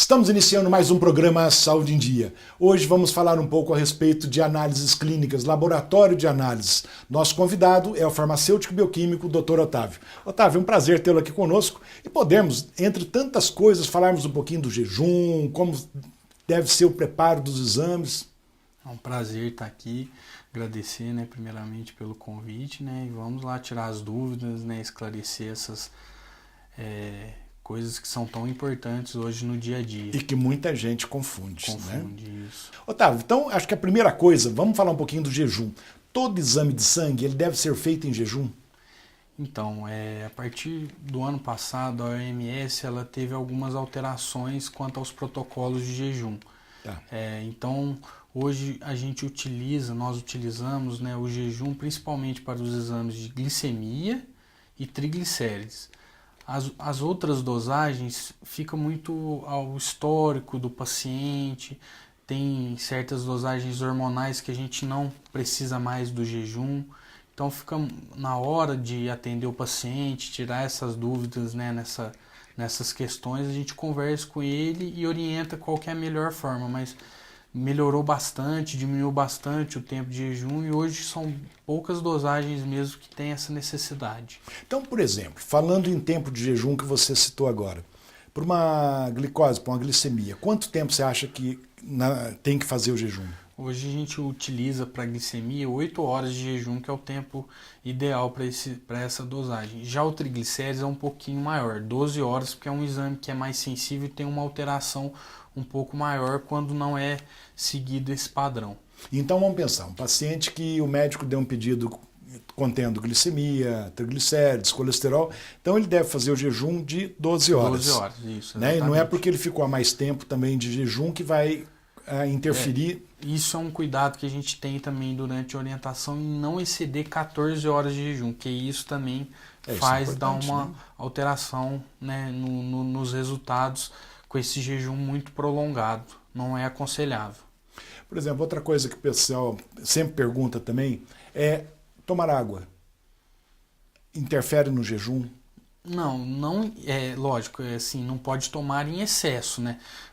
Estamos iniciando mais um programa Saúde em Dia. Hoje vamos falar um pouco a respeito de análises clínicas, laboratório de análises. Nosso convidado é o farmacêutico bioquímico Dr. Otávio. Otávio, é um prazer tê-lo aqui conosco e podemos, entre tantas coisas, falarmos um pouquinho do jejum, como deve ser o preparo dos exames. É um prazer estar aqui, agradecer, primeiramente pelo convite, e vamos lá tirar as dúvidas, esclarecer essas coisas que são tão importantes hoje no dia a dia. E que muita gente confunde. Isso. Otávio, então acho que a primeira coisa, vamos falar um pouquinho do jejum. Todo exame de sangue, ele deve ser feito em jejum? Então, a partir do ano passado, a OMS ela teve algumas alterações quanto aos protocolos de jejum. Tá. Então, hoje nós utilizamos o jejum principalmente para os exames de glicemia e triglicérides. As outras dosagens ficam muito ao histórico do paciente, tem certas dosagens hormonais que a gente não precisa mais do jejum, então fica na hora de atender o paciente, tirar essas dúvidas nessas questões, a gente conversa com ele e orienta qual que é a melhor forma, mas melhorou bastante, diminuiu bastante o tempo de jejum e hoje são poucas dosagens mesmo que tem essa necessidade. Então, por exemplo, falando em tempo de jejum que você citou agora, para uma glicose, para uma glicemia, quanto tempo você acha que tem que fazer o jejum? Hoje a gente utiliza para glicemia 8 horas de jejum, que é o tempo ideal para essa dosagem. Já o triglicérides é um pouquinho maior, 12 horas, porque é um exame que é mais sensível e tem uma alteração um pouco maior quando não é seguido esse padrão. Então vamos pensar, um paciente que o médico deu um pedido contendo glicemia, triglicérides, colesterol, então ele deve fazer o jejum de 12 horas. 12 horas, isso. E não é porque ele ficou há mais tempo também de jejum que vai interferir. Isso é um cuidado que a gente tem também durante a orientação em não exceder 14 horas de jejum, que isso também faz dar uma alteração nos resultados com esse jejum muito prolongado. Não é aconselhável. Por exemplo, outra coisa que o pessoal sempre pergunta também é tomar água. Interfere no jejum? Não é lógico, assim, não pode tomar em excesso,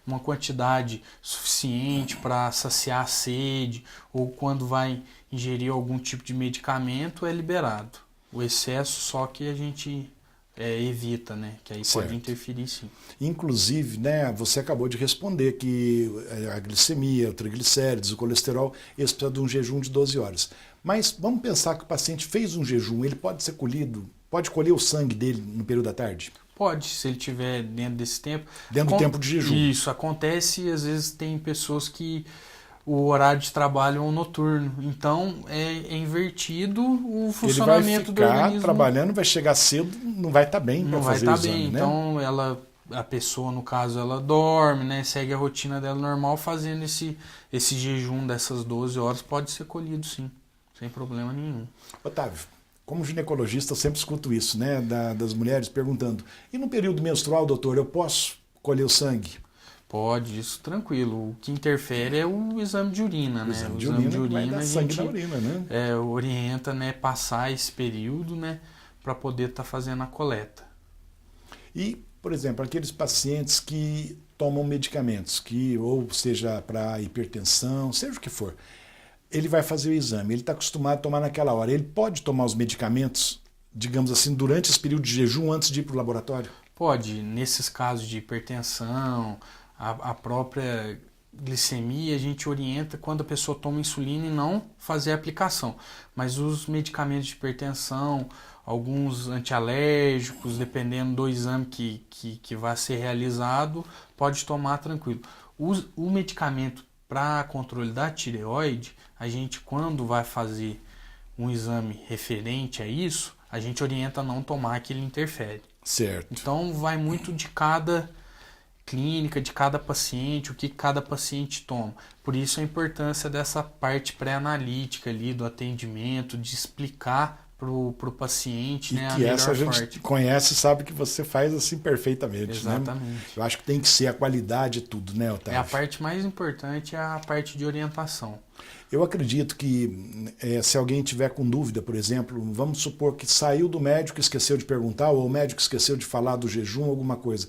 uma quantidade suficiente para saciar a sede ou quando vai ingerir algum tipo de medicamento é liberado. O excesso só que a gente evita, que aí certo. Pode interferir sim. Inclusive, você acabou de responder que a glicemia, o triglicérides, o colesterol, eles precisam de um jejum de 12 horas. Mas vamos pensar que o paciente fez um jejum, ele pode ser colhido, pode colher o sangue dele no período da tarde? Pode, se ele estiver dentro desse tempo. Dentro do tempo de jejum. Isso, acontece, às vezes tem pessoas que o horário de trabalho é um noturno, então é invertido o funcionamento do organismo. Ele vai ficar trabalhando, vai chegar cedo, não vai estar bem para fazer o exame. Bem. Então a pessoa, no caso, ela dorme, segue a rotina dela normal, fazendo esse jejum dessas 12 horas, pode ser colhido sim, sem problema nenhum. Otávio, como ginecologista eu sempre escuto isso, das mulheres perguntando, e no período menstrual, doutor, eu posso colher o sangue? Pode, isso tranquilo. O que interfere é o exame de urina, O exame de urina a gente da urina, orienta, passar esse período, para poder estar fazendo a coleta. E, por exemplo, aqueles pacientes que tomam medicamentos, que ou seja para hipertensão, seja o que for, ele vai fazer o exame, ele está acostumado a tomar naquela hora. Ele pode tomar os medicamentos, digamos assim, durante esse período de jejum antes de ir para o laboratório? Pode, nesses casos de hipertensão, a própria glicemia, a gente orienta quando a pessoa toma insulina e não fazer a aplicação. Mas os medicamentos de hipertensão, alguns antialérgicos, dependendo do exame que vai ser realizado, pode tomar tranquilo. O medicamento para controle da tireoide, a gente quando vai fazer um exame referente a isso, a gente orienta a não tomar, que ele interfere. Certo. Então vai muito de cada clínica, de cada paciente, o que cada paciente toma. Por isso a importância dessa parte pré-analítica ali do atendimento, de explicar pro paciente, a melhor essa a gente parte. Conhece e sabe que você faz assim perfeitamente. Exatamente. Eu acho que tem que ser a qualidade de tudo, Otávio? A parte mais importante é a parte de orientação. Eu acredito que se alguém tiver com dúvida, por exemplo, vamos supor que saiu do médico e esqueceu de perguntar, ou o médico esqueceu de falar do jejum, alguma coisa.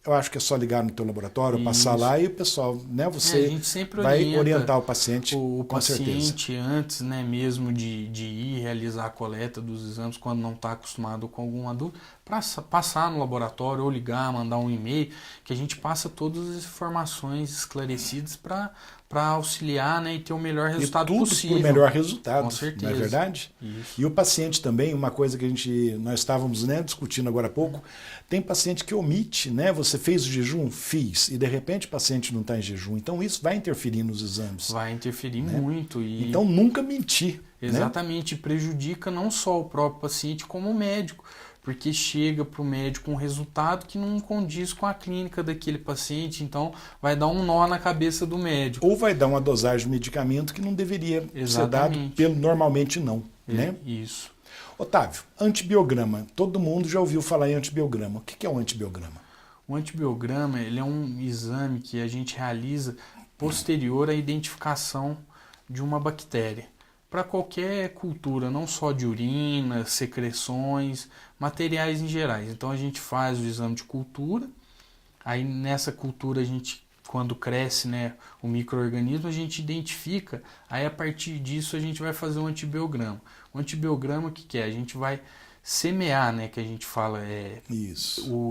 eu acho que é só ligar no teu laboratório, Isso. passar lá e o pessoal, né, A você gente sempre vai orientar o paciente o com certeza. paciente antes, né, mesmo de ir realizar a coleta dos exames, quando não está acostumado com alguma dúvida, para passar no laboratório ou ligar, mandar um e-mail, que a gente passa todas as informações esclarecidas para auxiliar, né, e ter o melhor resultado tudo possível. Por melhor resultado, Com certeza. não é verdade? Isso. E o paciente também, uma coisa que nós estávamos, né, discutindo agora há pouco, tem paciente que omite, né? Você fez o jejum? Fiz. E de repente o paciente não está em jejum. Então isso vai interferir nos exames. Vai interferir né? muito. E... Então nunca mentir. Exatamente. Né? Prejudica não só o próprio paciente, como o médico. Porque chega para o médico um resultado que não condiz com a clínica daquele paciente, então vai dar um nó na cabeça do médico. Ou vai dar uma dosagem de medicamento que não deveria ser dado, normalmente não. Né? Isso. Otávio, antibiograma. Todo mundo já ouviu falar em antibiograma. O que é um antibiograma? O antibiograma ele é um exame que a gente realiza posterior à identificação de uma bactéria. Para qualquer cultura, não só de urina, secreções, materiais em gerais. Então a gente faz o exame de cultura, aí nessa cultura a gente, quando cresce, né, o micro-organismo, a gente identifica, aí a partir disso a gente vai fazer um antibiograma. O antibiograma o que é? A gente vai semear, né, que a gente fala,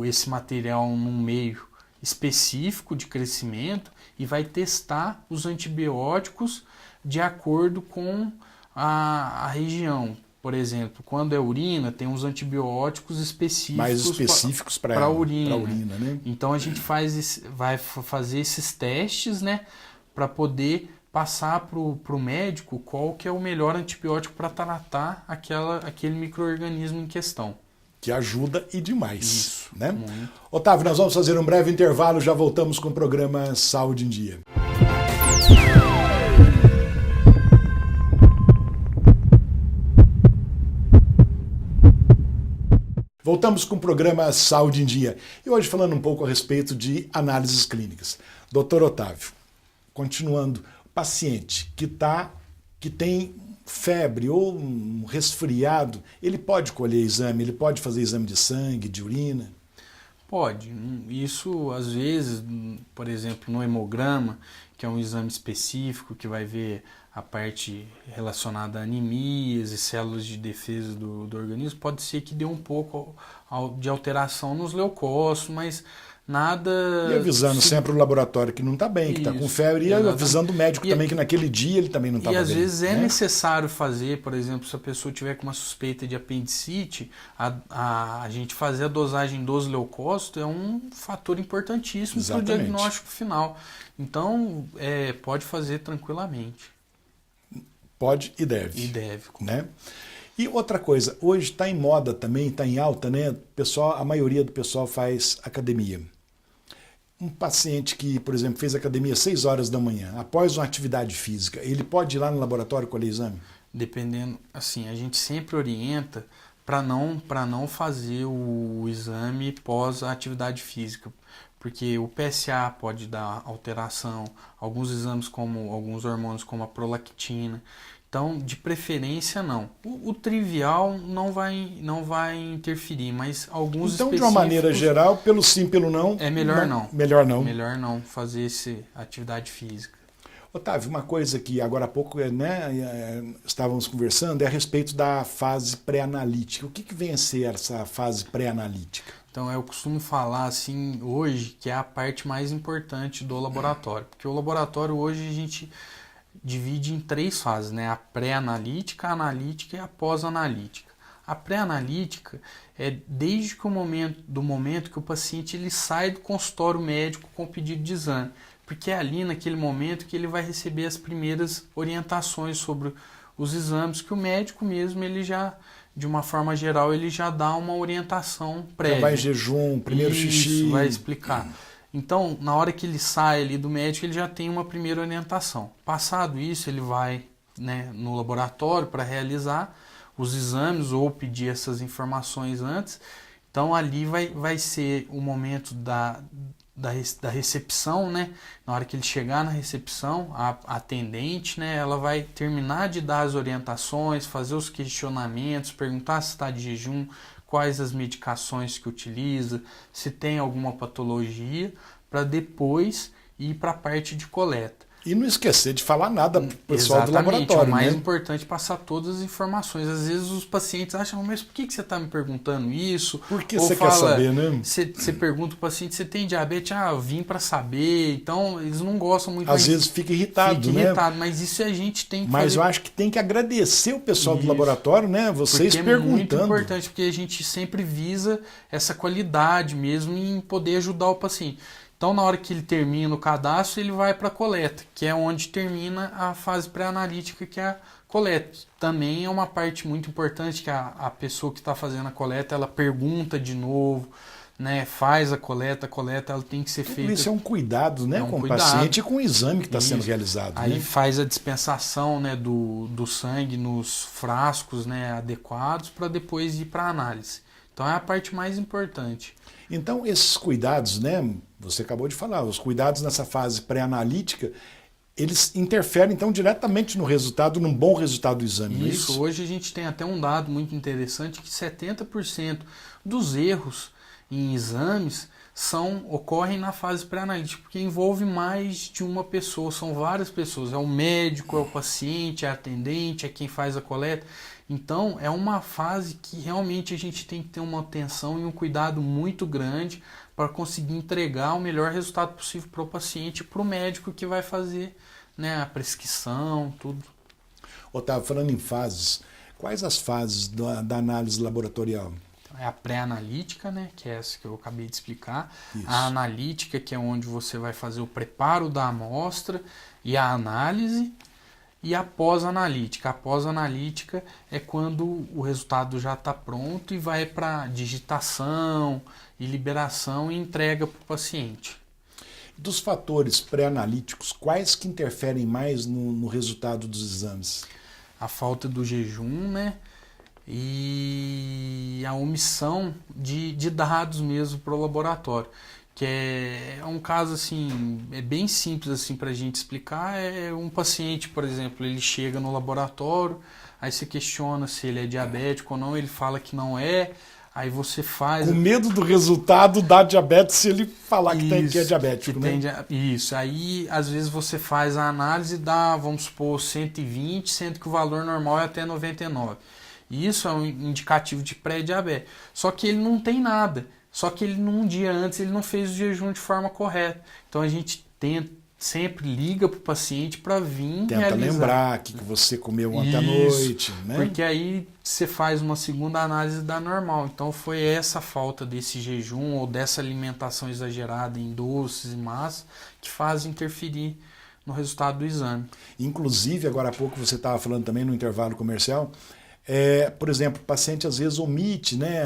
esse material num meio específico de crescimento e vai testar os antibióticos de acordo com a região. Por exemplo, quando é urina, tem uns antibióticos específicos, mais específicos para a urina. Né? Então a gente vai fazer esses testes, né, para poder passar para o médico qual que é o melhor antibiótico para tratar aquele micro-organismo em questão. Que ajuda e demais. Isso, né? muito. Otávio, nós vamos fazer um breve intervalo, já voltamos com o programa Saúde em Dia. Voltamos com o programa Saúde em Dia. E hoje falando um pouco a respeito de análises clínicas. Doutor Otávio, continuando, paciente que tem febre ou um resfriado, ele pode colher exame, ele pode fazer exame de sangue, de urina? Pode. Isso, às vezes, por exemplo, no hemograma, que é um exame específico que vai ver a parte relacionada a anemias e células de defesa do organismo, pode ser que dê um pouco de alteração nos leucócitos, mas nada... E avisando sempre o laboratório que não está bem, que está com febre, e avisando o médico também que naquele dia ele também não estava bem. E às vezes é necessário fazer, por exemplo, se a pessoa tiver com uma suspeita de apendicite, a gente fazer a dosagem dos leucócitos é um fator importantíssimo para o diagnóstico final. Então, pode fazer tranquilamente. Pode e deve. E deve. Né? E outra coisa, hoje está em moda também, está em alta, né? A maioria do pessoal faz academia. Um paciente que, por exemplo, fez academia às 6 horas da manhã, após uma atividade física, ele pode ir lá no laboratório colher exame? Dependendo, assim, a gente sempre orienta para não fazer o exame pós a atividade física, porque o PSA pode dar alteração, alguns exames como alguns hormônios como a prolactina. Então, de preferência, não. O trivial não vai interferir, mas alguns Então, de uma maneira geral, pelo sim, pelo não... É melhor não. Melhor não. Melhor não fazer essa atividade física. Otávio, uma coisa que agora há pouco estávamos conversando é a respeito da fase pré-analítica. O que vem a ser essa fase pré-analítica? Então, eu costumo falar assim hoje que é a parte mais importante do laboratório. Porque o laboratório hoje a gente divide em 3 fases, né? A pré-analítica, a analítica e a pós-analítica. A pré-analítica é desde que do momento que o paciente ele sai do consultório médico com o pedido de exame. Porque é ali naquele momento que ele vai receber as primeiras orientações sobre os exames, que o médico mesmo, ele já, de uma forma geral, ele já dá uma orientação prévia. Já vai em jejum, primeiro xixi. Vai explicar. Então, na hora que ele sai ali do médico, ele já tem uma primeira orientação. Passado isso, ele vai, né, no laboratório para realizar os exames ou pedir essas informações antes. Então, ali vai ser o momento da recepção, né? Na hora que ele chegar na recepção, a atendente, né, ela vai terminar de dar as orientações, fazer os questionamentos, perguntar se está de jejum, quais as medicações que utiliza, se tem alguma patologia, para depois ir para a parte de coleta. E não esquecer de falar nada para o pessoal do Exatamente, laboratório, é o mais né? importante passar todas as informações. Às vezes os pacientes acham, mas por que você está me perguntando isso? Por que Ou você fala, quer saber, né? Você pergunta para o paciente, você tem diabetes? Ah, eu vim para saber. Então, eles não gostam muito. Às vezes fica irritado, fica né? irritado, mas isso a gente tem que Mas fazer. eu acho que tem que agradecer o pessoal do Isso. laboratório, né? Vocês Porque é muito perguntando. importante, porque a gente sempre visa essa qualidade mesmo em poder ajudar o paciente. Então, na hora que ele termina o cadastro, ele vai para a coleta, que é onde termina a fase pré-analítica, que é a coleta. Também é uma parte muito importante que a pessoa que está fazendo a coleta, ela pergunta de novo, né? Faz a coleta ela tem que ser feita. Isso é um cuidado, né? É um com cuidado. o paciente e com o exame que está sendo Isso. realizado. Aí né? faz a dispensação, né, do sangue nos frascos, né, adequados para depois ir para a análise. Então é a parte mais importante. Então, esses cuidados, né? Você acabou de falar, os cuidados nessa fase pré-analítica, eles interferem, então, diretamente no resultado, num bom resultado do exame. Não é isso? Hoje a gente tem até um dado muito interessante que 70% dos erros em exames ocorrem na fase pré-analítica, porque envolve mais de uma pessoa, são várias pessoas, é o médico, é o paciente, é a atendente, é quem faz a coleta. Então é uma fase que realmente a gente tem que ter uma atenção e um cuidado muito grande para conseguir entregar o melhor resultado possível para o paciente e para o médico que vai fazer, né, a prescrição, tudo. Otávio, falando em fases, quais as fases da análise laboratorial? É a pré-analítica, né, que é essa que eu acabei de explicar. Isso. A analítica, que é onde você vai fazer o preparo da amostra e a análise. E a pós-analítica. A pós-analítica é quando o resultado já está pronto e vai para digitação e liberação e entrega para o paciente. Dos fatores pré-analíticos, quais que interferem mais no resultado dos exames? A falta do jejum, né? E a omissão de dados mesmo para o laboratório, que é um caso assim, é bem simples assim para a gente explicar. É um paciente, por exemplo, ele chega no laboratório, aí você questiona se ele é diabético ou não, ele fala que não é, aí você faz... Com medo do resultado da diabetes se ele falar que é diabético, que né? Isso, aí às vezes você faz a análise e dá, vamos supor, 120, sendo que o valor normal é até 99. Isso é um indicativo de pré-diabetes. Só que ele não tem nada. Só que ele, num dia antes, ele não fez o jejum de forma correta. Então a gente sempre liga para o paciente para vir Tenta realizar. lembrar que você comeu ontem à noite, né? Porque aí você faz uma segunda análise e dá normal. Então foi essa falta desse jejum ou dessa alimentação exagerada em doces e massas que faz interferir no resultado do exame. Inclusive, agora há pouco você estava falando também no intervalo comercial, por exemplo, o paciente às vezes omite, né?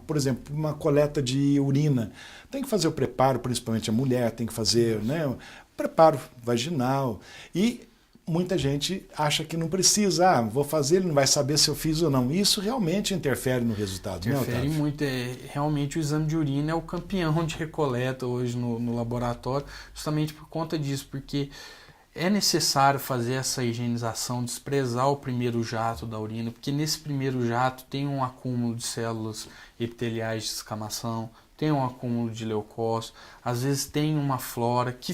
Por exemplo, uma coleta de urina. Tem que fazer o preparo, principalmente a mulher, tem que fazer, né, o preparo vaginal. E muita gente acha que não precisa. Vou fazer, ele não vai saber se eu fiz ou não. Isso realmente interfere no resultado, Interfere né, muito. Realmente o exame de urina é o campeão de recoleta hoje no laboratório, justamente por conta disso, porque é necessário fazer essa higienização, desprezar o primeiro jato da urina, porque nesse primeiro jato tem um acúmulo de células epiteliais de escamação, tem um acúmulo de leucócitos, às vezes tem uma flora que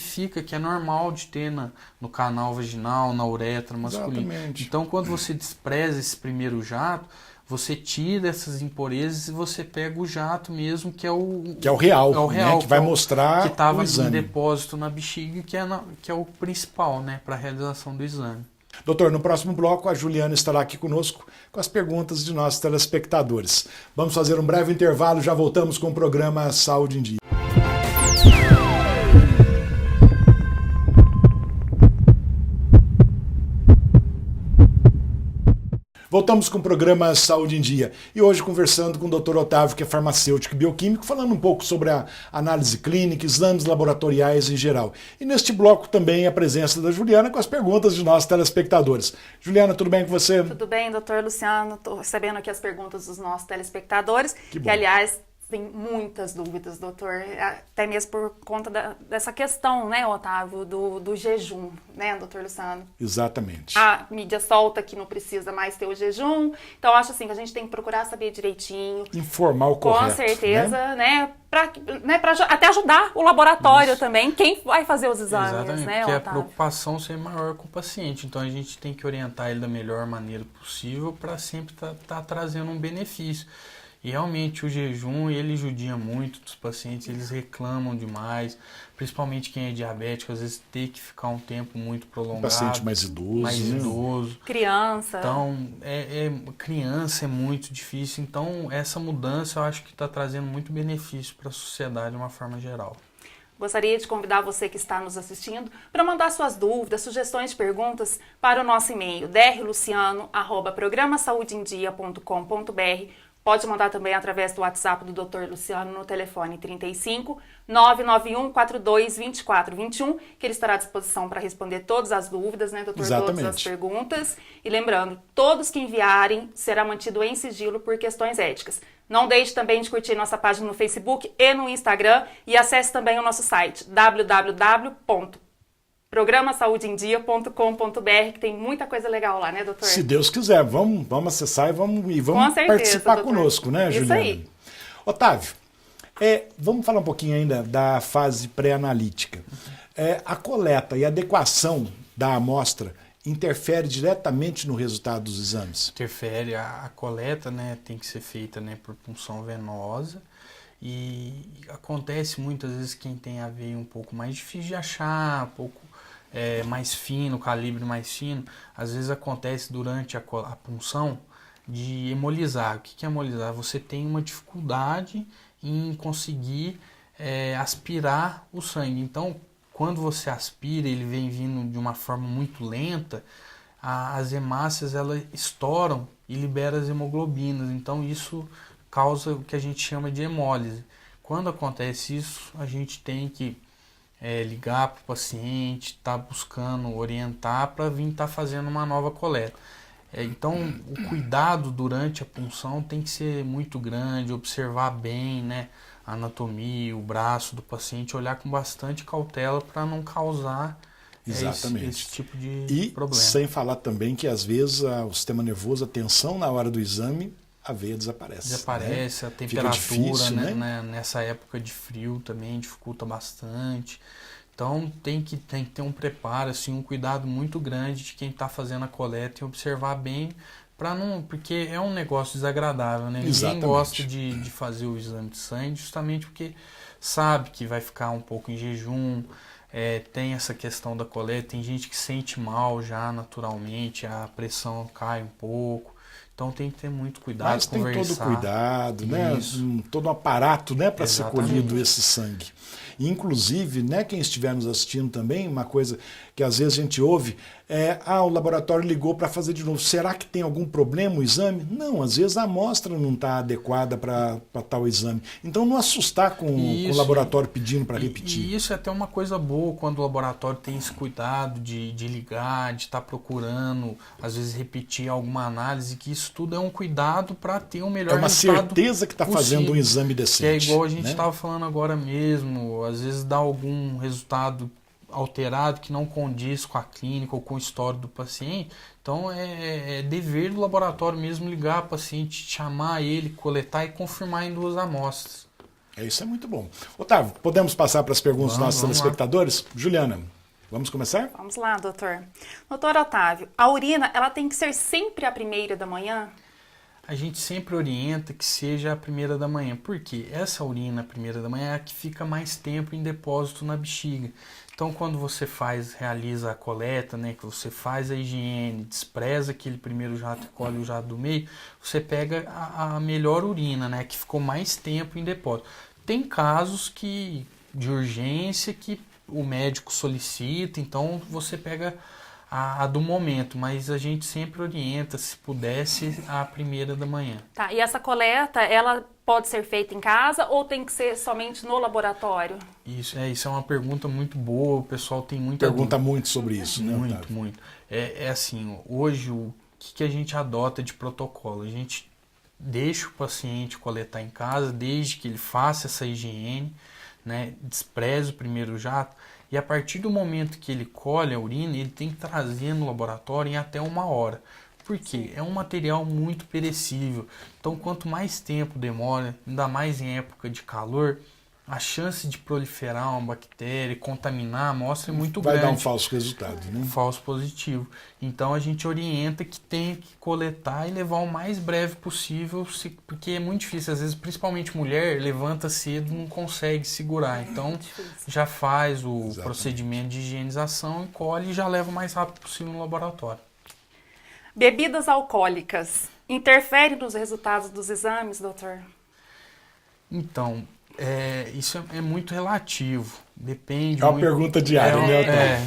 é normal de ter no canal vaginal, na uretra masculina. Exatamente. Então, quando você despreza esse primeiro jato, você tira essas impurezas e você pega o jato mesmo, que é o real, né? Que vai mostrar que estava o exame. em depósito na bexiga, que é o principal, né, para a realização do exame. Doutor, no próximo bloco a Juliana estará aqui conosco com as perguntas de nossos telespectadores. Vamos fazer um breve intervalo, já voltamos com o programa Saúde em Dia. Voltamos com o programa Saúde em Dia e hoje conversando com o Dr. Otávio, que é farmacêutico e bioquímico, falando um pouco sobre a análise clínica, exames laboratoriais em geral. E neste bloco também a presença da Juliana com as perguntas de nossos telespectadores. Juliana, tudo bem com você? Tudo bem, doutor Luciano. Estou recebendo aqui as perguntas dos nossos telespectadores, Que bom. que aliás têm muitas dúvidas, doutor, até mesmo por conta dessa questão, né, Otávio, do jejum, né, doutor Luciano? Exatamente. A mídia solta que não precisa mais ter o jejum, então acho assim que a gente tem que procurar saber direitinho. Informar o correto. Com certeza, né, pra até ajudar o laboratório também, quem vai fazer os exames, Exatamente, né, porque Otávio? a preocupação sempre é maior com o paciente, então a gente tem que orientar ele da melhor maneira possível para sempre estar trazendo um benefício. E realmente o jejum, ele judia muito dos pacientes, eles reclamam demais, principalmente quem é diabético, às vezes tem que ficar um tempo muito prolongado. Paciente mais idoso. Mais né? idoso. Criança. Então, criança é muito difícil, então essa mudança eu acho que está trazendo muito benefício para a sociedade de uma forma geral. Gostaria de convidar você que está nos assistindo para mandar suas dúvidas, sugestões, perguntas para o nosso e-mail drluciano@programasaudeendia.com.br. Pode mandar também através do WhatsApp do Dr. Luciano no telefone 35 991 42 24 21, que ele estará à disposição para responder todas as dúvidas, né, doutor? Exatamente. Todas as perguntas. E lembrando, todos que enviarem será mantido em sigilo por questões éticas. Não deixe também de curtir nossa página no Facebook e no Instagram e acesse também o nosso site www.programasaudeendia.com.br, que tem muita coisa legal lá, né, doutor? Se Deus quiser, vamos acessar e vamos Com certeza, participar doutor. conosco, né, Isso Juliana? aí. Otávio, vamos falar um pouquinho ainda da fase pré-analítica. A coleta e adequação da amostra interfere diretamente no resultado dos exames? Interfere, a coleta, né, tem que ser feita, né, por punção venosa. E acontece muitas vezes quem tem a veia um pouco mais difícil de achar, um pouco mais fino, calibre mais fino, às vezes acontece durante a punção de hemolizar. O que é hemolizar? Você tem uma dificuldade em conseguir aspirar o sangue. Então, quando você aspira, ele vem vindo de uma forma muito lenta, as hemácias elas estouram e liberam as hemoglobinas. Então, isso causa o que a gente chama de hemólise. Quando acontece isso, a gente tem que ligar para o paciente, estar buscando orientar para vir estar fazendo uma nova coleta. Então, o cuidado durante a punção tem que ser muito grande, observar bem, né, a anatomia, o braço do paciente, olhar com bastante cautela para não causar esse tipo de problema. E sem falar também que às vezes o sistema nervoso, a tensão na hora do exame, a veia desaparece. Desaparece, né? A temperatura, difícil, né, nessa época de frio também dificulta bastante. Então tem que ter um preparo, assim, um cuidado muito grande de quem está fazendo a coleta e observar bem, porque é um negócio desagradável, né? Exatamente. Ninguém gosta de fazer o exame de sangue justamente porque sabe que vai ficar um pouco em jejum. Tem essa questão da coleta, tem gente que sente mal já naturalmente, a pressão cai um pouco. Então tem que ter muito cuidado, Mas tem conversar. todo o cuidado, né? Todo um aparato, né, para ser colhido esse sangue. Inclusive, né, quem estiver nos assistindo também, uma coisa que às vezes a gente ouve o laboratório ligou para fazer de novo. Será que tem algum problema o exame? Não, às vezes a amostra não está adequada para tal exame. Então não assustar com o laboratório pedindo para repetir. E isso é até uma coisa boa quando o laboratório tem esse cuidado de ligar, de estar procurando, às vezes repetir alguma análise, que isso tudo é um cuidado para ter um melhor resultado. É uma certeza que está fazendo um exame decente. Que é igual a gente estava falando agora mesmo, às vezes dá algum resultado alterado que não condiz com a clínica ou com o histórico do paciente. Então é dever do laboratório mesmo ligar o paciente, chamar ele, coletar e confirmar em 2 amostras. Isso é muito bom. Otávio, podemos passar para as perguntas dos nossos telespectadores? Juliana, vamos começar? Vamos lá, doutor. Doutor Otávio, a urina ela tem que ser sempre a primeira da manhã? A gente sempre orienta que seja a primeira da manhã, porque essa urina, a primeira da manhã, é a que fica mais tempo em depósito na bexiga. Então, quando você realiza a coleta, né, que você faz a higiene, despreza aquele primeiro jato e colhe o jato do meio, você pega a melhor urina, né, que ficou mais tempo em depósito. Tem casos de urgência que o médico solicita, então você pega a do momento, mas a gente sempre orienta, se pudesse, a primeira da manhã. Tá, e essa coleta, ela pode ser feita em casa ou tem que ser somente no laboratório? Isso é uma pergunta muito boa, o pessoal tem muita Pergunta muito sobre isso, né, Otávio? Muito. É assim, hoje o que a gente adota de protocolo? A gente deixa o paciente coletar em casa, desde que ele faça essa higiene, né, despreze o primeiro jato, e a partir do momento que ele colhe a urina, ele tem que trazer no laboratório em até 1 hora. Por quê? É um material muito perecível, então quanto mais tempo demora, ainda mais em época de calor, a chance de proliferar uma bactéria, contaminar a amostra é muito grande. Vai dar um falso resultado, né? Um falso positivo. Então a gente orienta que tem que coletar e levar o mais breve possível, porque é muito difícil. Às vezes, principalmente mulher, levanta cedo e não consegue segurar. Então já faz o procedimento de higienização e colhe e já leva o mais rápido possível no laboratório. Bebidas alcoólicas interferem nos resultados dos exames, doutor? Então, isso é muito relativo. Depende. É uma pergunta diária, né?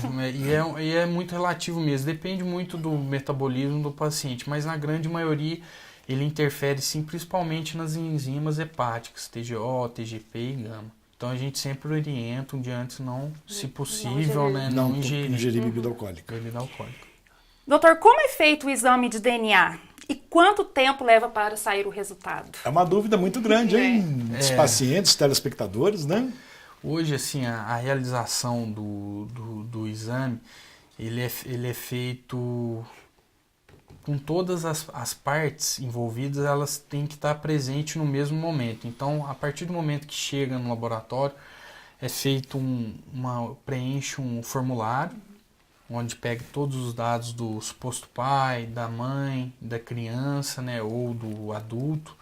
E é muito relativo mesmo. Depende muito do metabolismo do paciente, mas na grande maioria ele interfere sim, principalmente nas enzimas hepáticas, TGO, TGP e gama. Então a gente sempre orienta um dia antes, se possível, não ingerir bebida alcoólica. Doutor, como é feito o exame de DNA? E quanto tempo leva para sair o resultado? É uma dúvida muito grande, hein? Dos pacientes, telespectadores, né? Hoje, assim, a realização do exame, ele é feito com todas as partes envolvidas, elas têm que estar presentes no mesmo momento. Então, a partir do momento que chega no laboratório, é feito preenche um formulário, onde pega todos os dados do suposto pai, da mãe, da criança, né, ou do adulto,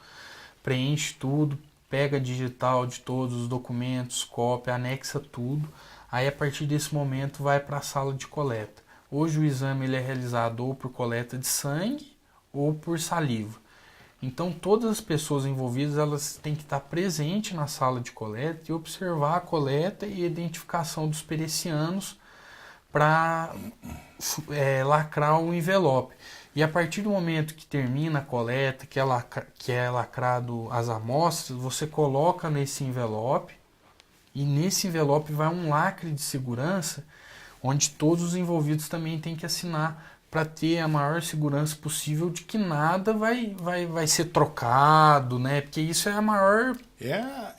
preenche tudo, pega digital de todos os documentos, cópia, anexa tudo, aí a partir desse momento vai para a sala de coleta. Hoje o exame ele é realizado ou por coleta de sangue ou por saliva. Então todas as pessoas envolvidas elas têm que estar presentes na sala de coleta e observar a coleta e a identificação dos pericianos para lacrar o envelope. E a partir do momento que termina a coleta, que é lacrado as amostras, você coloca nesse envelope e nesse envelope vai um lacre de segurança onde todos os envolvidos também têm que assinar para ter a maior segurança possível de que nada vai ser trocado, né? Porque isso é a maior...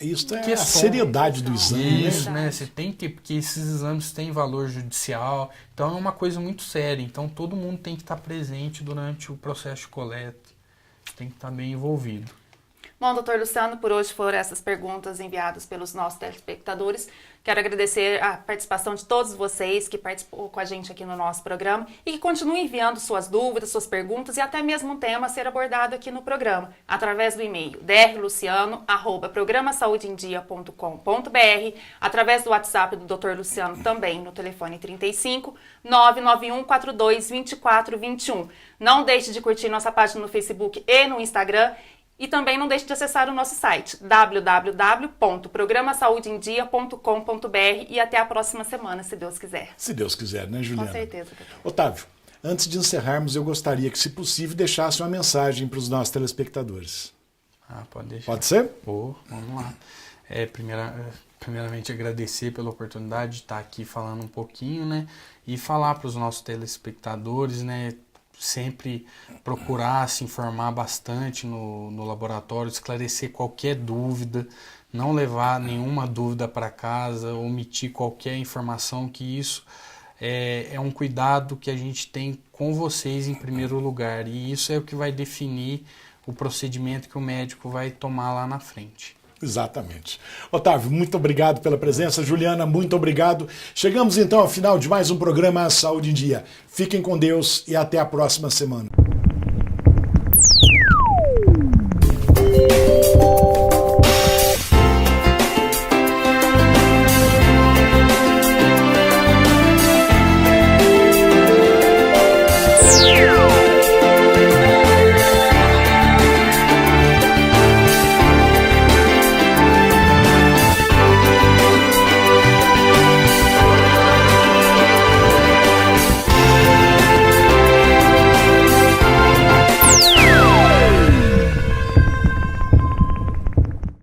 Isso é a seriedade do exame. Isso, né? Você tem que... Porque esses exames têm valor judicial, então é uma coisa muito séria. Então todo mundo tem que estar presente durante o processo de coleta, tem que estar bem envolvido. Bom, doutor Luciano, por hoje foram essas perguntas enviadas pelos nossos telespectadores. Quero agradecer a participação de todos vocês que participou com a gente aqui no nosso programa e que continuem enviando suas dúvidas, suas perguntas e até mesmo um tema a ser abordado aqui no programa, através do e-mail drluciano@programasaudeendia.com.br, através do WhatsApp do Dr. Luciano também no telefone 35 991 42 24 21. Não deixe de curtir nossa página no Facebook e no Instagram. E também não deixe de acessar o nosso site www.programasaudeendia.com.br e até a próxima semana, se Deus quiser. Se Deus quiser, né, Juliana? Com certeza, doutor. Otávio, antes de encerrarmos, eu gostaria que, se possível, deixasse uma mensagem para os nossos telespectadores. Pode deixar. Pode ser? Vamos lá. Primeiramente, agradecer pela oportunidade de estar aqui falando um pouquinho, né? E falar para os nossos telespectadores, né? Sempre procurar se informar bastante no laboratório, esclarecer qualquer dúvida, não levar nenhuma dúvida para casa, omitir qualquer informação, que isso é um cuidado que a gente tem com vocês em primeiro lugar, e isso é o que vai definir o procedimento que o médico vai tomar lá na frente. Exatamente. Otávio, muito obrigado pela presença. Juliana, muito obrigado. Chegamos então ao final de mais um programa Saúde em Dia. Fiquem com Deus e até a próxima semana.